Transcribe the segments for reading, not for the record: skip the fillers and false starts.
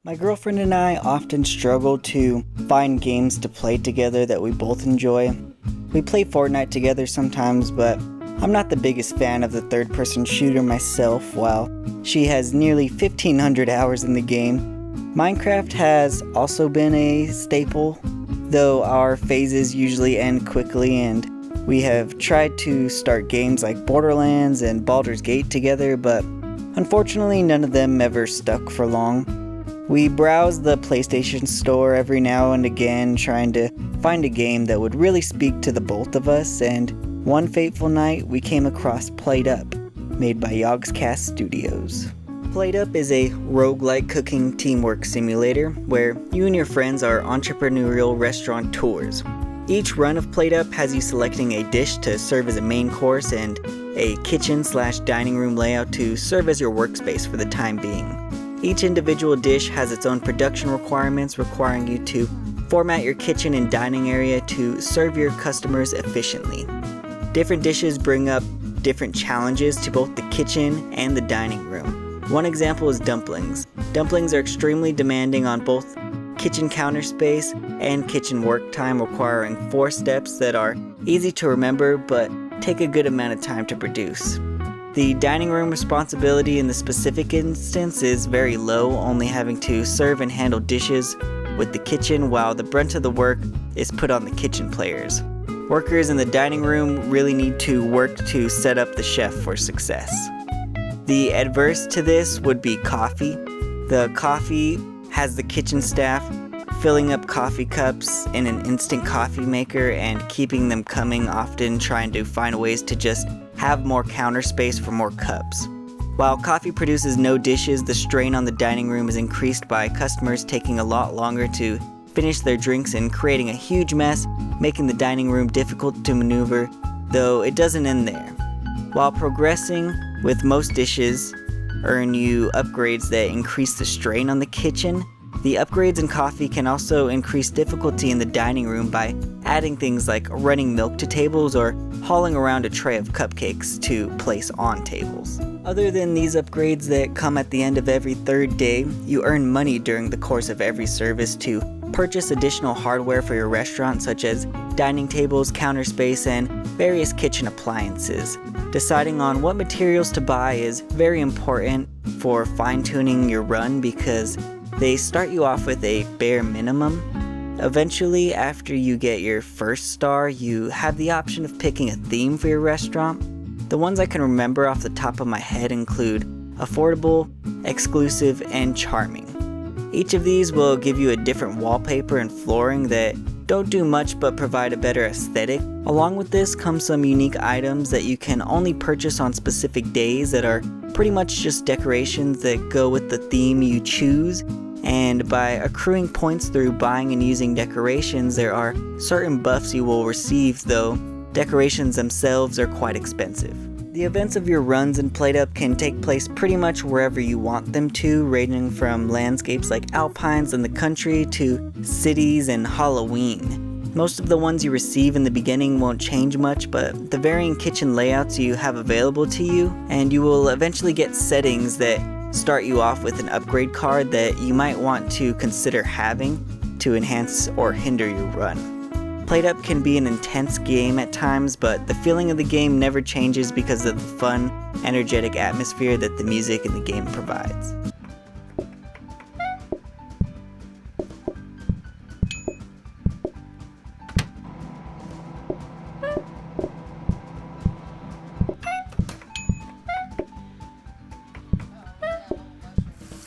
My girlfriend and I often struggle to find games to play together that we both enjoy. We play Fortnite together sometimes, but I'm not the biggest fan of the third-person shooter myself, while she has nearly 1,500 hours in the game. Minecraft has also been a staple, though our phases usually end quickly, and we have tried to start games like Borderlands and Baldur's Gate together, but unfortunately none of them ever stuck for long. We browse the PlayStation Store every now and again, trying to find a game that would really speak to the both of us, and one fateful night we came across Played Up, made by Yogscast Studios. Played Up is a roguelike cooking teamwork simulator where you and your friends are entrepreneurial restaurateurs. Each run of Played Up has you selecting a dish to serve as a main course and a kitchen/dining room layout to serve as your workspace for the time being. Each individual dish has its own production requirements, requiring you to format your kitchen and dining area to serve your customers efficiently. Different dishes bring up different challenges to both the kitchen and the dining room. One example is dumplings. Dumplings are extremely demanding on both kitchen counter space and kitchen work time, requiring 4 steps that are easy to remember but take a good amount of time to produce. The dining room responsibility in the specific instance is very low, only having to serve and handle dishes with the kitchen, while the brunt of the work is put on the kitchen players. Workers in the dining room really need to work to set up the chef for success. The adverse to this would be coffee. The coffee has the kitchen staff filling up coffee cups in an instant coffee maker and keeping them coming, often trying to find ways to just have more counter space for more cups. While coffee produces no dishes, the strain on the dining room is increased by customers taking a lot longer to finish their drinks and creating a huge mess, making the dining room difficult to maneuver, though it doesn't end there. While progressing with most dishes earn you upgrades that increase the strain on the kitchen, the upgrades in coffee can also increase difficulty in the dining room by adding things like running milk to tables or hauling around a tray of cupcakes to place on tables. Other than these upgrades that come at the end of every third day, you earn money during the course of every service to purchase additional hardware for your restaurant, such as dining tables, counter space, and various kitchen appliances. Deciding on what materials to buy is very important for fine-tuning your run because they start you off with a bare minimum. Eventually, after you get your first star, you have the option of picking a theme for your restaurant. The ones I can remember off the top of my head include affordable, exclusive, and charming. Each of these will give you a different wallpaper and flooring that don't do much but provide a better aesthetic. Along with this comes some unique items that you can only purchase on specific days that are pretty much just decorations that go with the theme you choose. And by accruing points through buying and using decorations, there are certain buffs you will receive, though decorations themselves are quite expensive. The events of your runs in Played Up can take place pretty much wherever you want them to, ranging from landscapes like alpines in the country to cities and Halloween. Most of the ones you receive in the beginning won't change much, but the varying kitchen layouts you have available to you, and you will eventually get settings that start you off with an upgrade card that you might want to consider having to enhance or hinder your run. Played Up can be an intense game at times, but the feeling of the game never changes because of the fun, energetic atmosphere that the music in the game provides.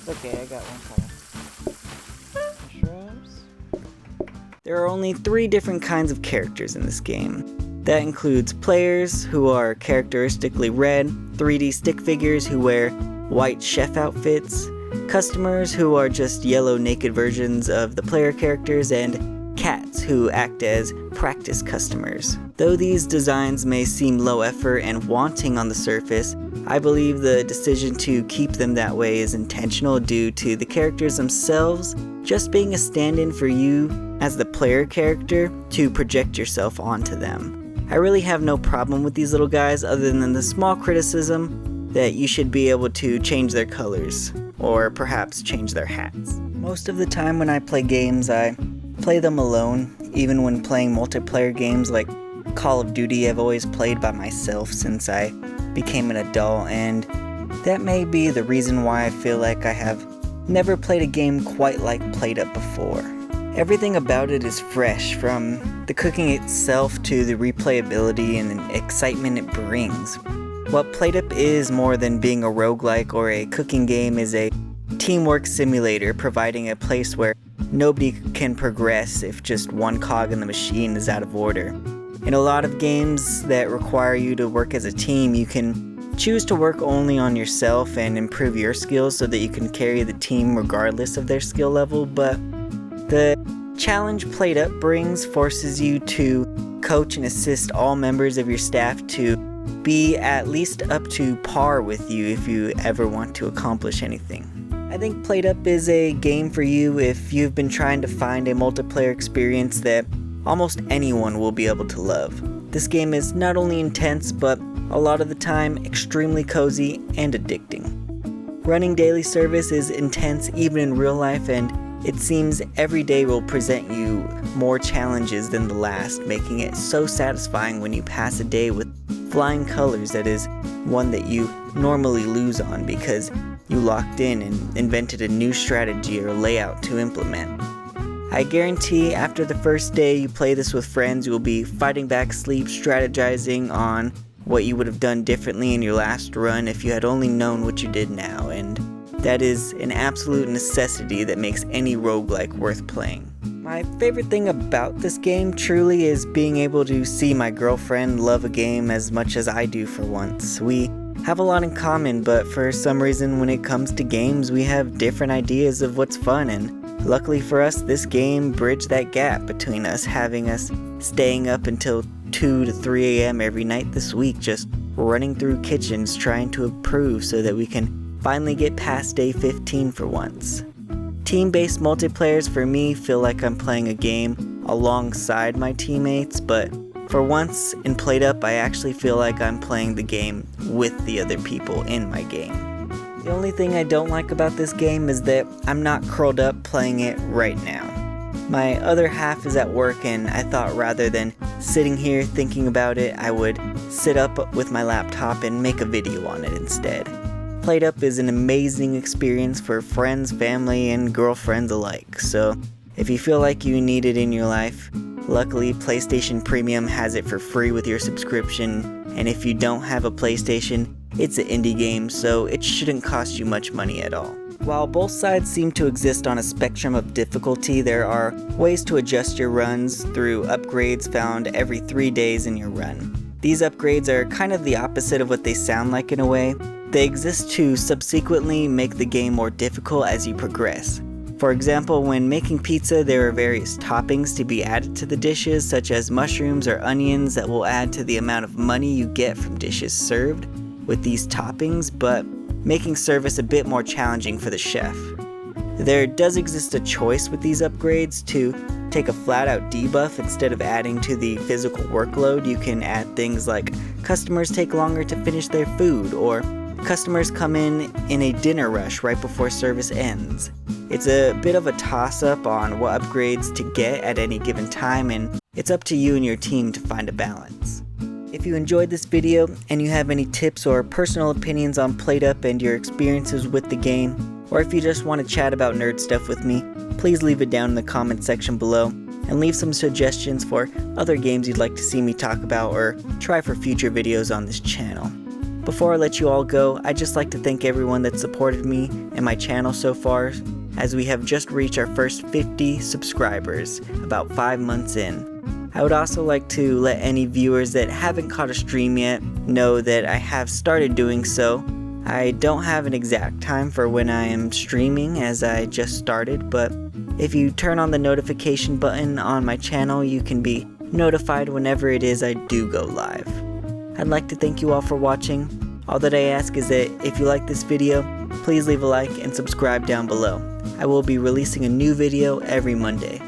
Okay, I got one for you. Mushrooms. There are only 3 different kinds of characters in this game. That includes players, who are characteristically red, 3D stick figures who wear white chef outfits, customers who are just yellow naked versions of the player characters, and cats who act as practice customers. Though these designs may seem low effort and wanting on the surface, I believe the decision to keep them that way is intentional due to the characters themselves just being a stand-in for you as the player character to project yourself onto them. I really have no problem with these little guys other than the small criticism that you should be able to change their colors, or perhaps change their hats. Most of the time when I play games, I play them alone. Even when playing multiplayer games like Call of Duty, I've always played by myself since I became an adult, and that may be the reason why I feel like I have never played a game quite like PlateUp before. Everything about it is fresh, from the cooking itself to the replayability and the excitement it brings. What PlateUp is more than being a roguelike or a cooking game is a teamwork simulator, providing a place where nobody can progress if just one cog in the machine is out of order. In a lot of games that require you to work as a team, you can choose to work only on yourself and improve your skills so that you can carry the team regardless of their skill level, but the challenge PlateUp brings forces you to coach and assist all members of your staff to be at least up to par with you if you ever want to accomplish anything. I think PlateUp is a game for you if you've been trying to find a multiplayer experience that almost anyone will be able to love. This game is not only intense, but a lot of the time extremely cozy and addicting. Running daily service is intense even in real life, and it seems every day will present you more challenges than the last, making it so satisfying when you pass a day with flying colors that is one that you normally lose on because you locked in and invented a new strategy or layout to implement. I guarantee after the first day you play this with friends, you will be fighting back sleep, strategizing on what you would have done differently in your last run if you had only known what you did now, and that is an absolute necessity that makes any roguelike worth playing. My favorite thing about this game truly is being able to see my girlfriend love a game as much as I do for once. We have a lot in common, but for some reason when it comes to games we have different ideas of what's fun, and luckily for us this game bridged that gap between us, having us staying up until 2 to 3 a.m. every night this week just running through kitchens trying to improve so that we can finally get past day 15 for once. Team-based multiplayers for me feel like I'm playing a game alongside my teammates, but for once in PlateUp I actually feel like I'm playing the game with the other people in my game. The only thing I don't like about this game is that I'm not curled up playing it right now. My other half is at work, and I thought rather than sitting here thinking about it, I would sit up with my laptop and make a video on it instead. PlateUp is an amazing experience for friends, family, and girlfriends alike, so if you feel like you need it in your life, luckily PlayStation Premium has it for free with your subscription, and if you don't have a PlayStation, it's an indie game, so it shouldn't cost you much money at all. While both sides seem to exist on a spectrum of difficulty, there are ways to adjust your runs through upgrades found every 3 days in your run. These upgrades are kind of the opposite of what they sound like in a way. They exist to subsequently make the game more difficult as you progress. For example, when making pizza, there are various toppings to be added to the dishes, such as mushrooms or onions that will add to the amount of money you get from dishes served with these toppings, but making service a bit more challenging for the chef. There does exist a choice with these upgrades to take a flat-out debuff instead of adding to the physical workload. You can add things like customers take longer to finish their food, or customers come in a dinner rush right before service ends. It's a bit of a toss-up on what upgrades to get at any given time, and it's up to you and your team to find a balance. If you enjoyed this video and you have any tips or personal opinions on PlateUp and your experiences with the game, or if you just want to chat about nerd stuff with me, please leave it down in the comment section below and leave some suggestions for other games you'd like to see me talk about or try for future videos on this channel. Before I let you all go, I'd just like to thank everyone that supported me and my channel so far, as we have just reached our first 50 subscribers about 5 months in. I would also like to let any viewers that haven't caught a stream yet know that I have started doing so. I don't have an exact time for when I am streaming, as I just started, but if you turn on the notification button on my channel, you can be notified whenever it is I do go live. I'd like to thank you all for watching. All that I ask is that if you like this video, please leave a like and subscribe down below. I will be releasing a new video every Monday.